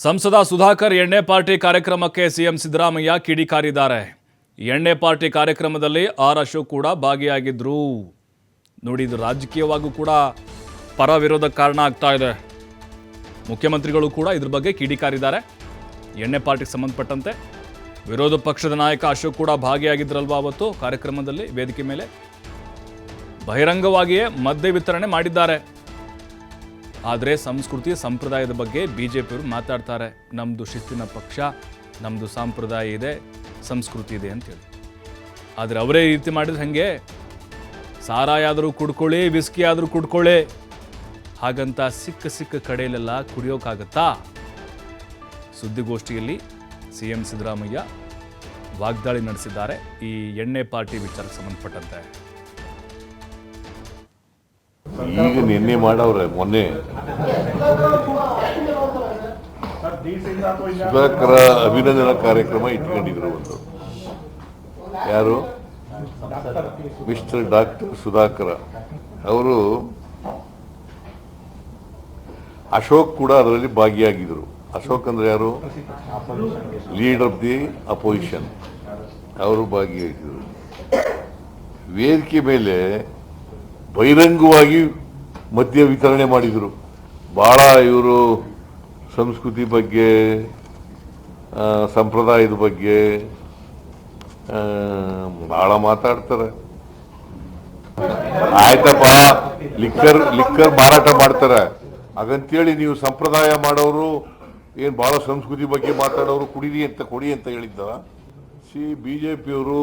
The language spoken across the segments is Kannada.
ಸಂಸದ ಸುಧಾಕರ್ ಎಣ್ಣೆ ಪಾರ್ಟಿ ಕಾರ್ಯಕ್ರಮಕ್ಕೆ ಸಿಎಂ ಸಿದ್ದರಾಮಯ್ಯ ಕಿಡಿಕಾರಿದ್ದಾರೆ. ಎಣ್ಣೆ ಪಾರ್ಟಿ ಕಾರ್ಯಕ್ರಮದಲ್ಲಿ ಆರ್ ಅಶೋಕ್ ಕೂಡ ಭಾಗಿಯಾಗಿದ್ರು. ನೋಡಿ, ಇದು ರಾಜಕೀಯವಾಗೂ ಕೂಡ ಪರ ವಿರೋಧ ಕಾರಣ ಆಗ್ತಾ ಇದೆ. ಮುಖ್ಯಮಂತ್ರಿಗಳು ಕೂಡ ಇದ್ರ ಬಗ್ಗೆ ಕಿಡಿಕಾರಿದ್ದಾರೆ. ಎಣ್ಣೆ ಪಾರ್ಟಿಗೆ ಸಂಬಂಧಪಟ್ಟಂತೆ ವಿರೋಧ ಪಕ್ಷದ ನಾಯಕ ಅಶೋಕ್ ಕೂಡ ಭಾಗಿಯಾಗಿದ್ರಲ್ವಾ ಅವತ್ತು ಕಾರ್ಯಕ್ರಮದಲ್ಲಿ. ವೇದಿಕೆ ಮೇಲೆ ಬಹಿರಂಗವಾಗಿಯೇ ಮದ್ಯ ವಿತರಣೆ ಮಾಡಿದ್ದಾರೆ. ಆದರೆ ಸಂಸ್ಕೃತಿ ಸಂಪ್ರದಾಯದ ಬಗ್ಗೆ ಬಿಜೆಪಿಯವರು ಮಾತಾಡ್ತಾರೆ. ನಮ್ಮದು ಶಿಸ್ತಿನ ಪಕ್ಷ, ನಮ್ಮದು ಸಂಪ್ರದಾಯ ಇದೆ, ಸಂಸ್ಕೃತಿ ಇದೆ ಅಂತೇಳಿ. ಆದರೆ ಅವರೇ ಈ ರೀತಿ ಮಾಡಿದ್ರೆ ಹಾಗೆ, ಸಾರಾಯ ಆದರೂ ಕುಡ್ಕೊಳ್ಳಿ, ವಿಸ್ಕಿ ಆದರೂ ಕುಡ್ಕೊಳ್ಳಿ, ಹಾಗಂತ ಸಿಕ್ಕ ಕಡೆಯಲ್ಲೆಲ್ಲ ಕುಡಿಯೋಕ್ಕಾಗತ್ತಾ? ಸುದ್ದಿಗೋಷ್ಠಿಯಲ್ಲಿ ಸಿಎಂ ಸಿದ್ದರಾಮಯ್ಯ ವಾಗ್ದಾಳಿ ನಡೆಸಿದ್ದಾರೆ ಈ ಎಣ್ಣೆ ಪಾರ್ಟಿ ವಿಚಾರಕ್ಕೆ ಸಂಬಂಧಪಟ್ಟಂತೆ. ಈಗ ನಿನ್ನೆ ಮಾಡವ್ರೆ, ಮೊನ್ನೆ ಸುಧಾಕರ ಅಭಿನಂದನಾ ಕಾರ್ಯಕ್ರಮ ಇಟ್ಕೊಂಡಿದ್ರು. ಒಂದು ಯಾರು, ಮಿಸ್ಟರ್ ಡಾಕ್ಟರ್ ಸುಧಾಕರ ಅವರು, ಅಶೋಕ್ ಕೂಡ ಅದರಲ್ಲಿ ಭಾಗಿಯಾಗಿದ್ರು. ಅಶೋಕ್ ಅಂದ್ರೆ ಯಾರು? Leader of the opposition. ಅವರು ಭಾಗಿಯಾಗಿದ್ರು. ವೇದಿಕೆ ಮೇಲೆ ಬಹಿರಂಗವಾಗಿ ಮದ್ಯ ವಿತರಣೆ ಮಾಡಿದರು. ಬಹಳ ಇವರು ಸಂಸ್ಕೃತಿ ಬಗ್ಗೆ, ಸಂಪ್ರದಾಯದ ಬಗ್ಗೆ ಬಹಳ ಮಾತಾಡ್ತಾರೆ. ಆಯ್ತಪ್ಪ, ಲಿಕ್ಕರ್ ಮಾರಾಟ ಮಾಡ್ತಾರೆ, ಹಾಗಂತೇಳಿ ನೀವು ಸಂಪ್ರದಾಯ ಮಾಡೋರು ಏನು ಬಹಳ ಸಂಸ್ಕೃತಿ ಬಗ್ಗೆ ಮಾತಾಡೋರು ಕುಡೀರಿ ಅಂತ ಕೊಡಿ ಅಂತ ಹೇಳಿದ್ದ. ಬಿಜೆಪಿಯವರು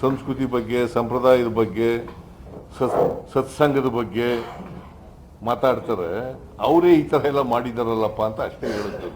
ಸಂಸ್ಕೃತಿ ಬಗ್ಗೆ, ಸಂಪ್ರದಾಯದ ಬಗ್ಗೆ, ಸತ್ಸಂಗದ ಬಗ್ಗೆ ಮಾತಾಡ್ತಾರೆ. ಅವರೇ ಈ ಥರ ಎಲ್ಲ ಮಾಡಿದಾರಲ್ಲಪ್ಪ ಅಂತ ಅಷ್ಟೇ ಹೇಳುತ್ತೆ.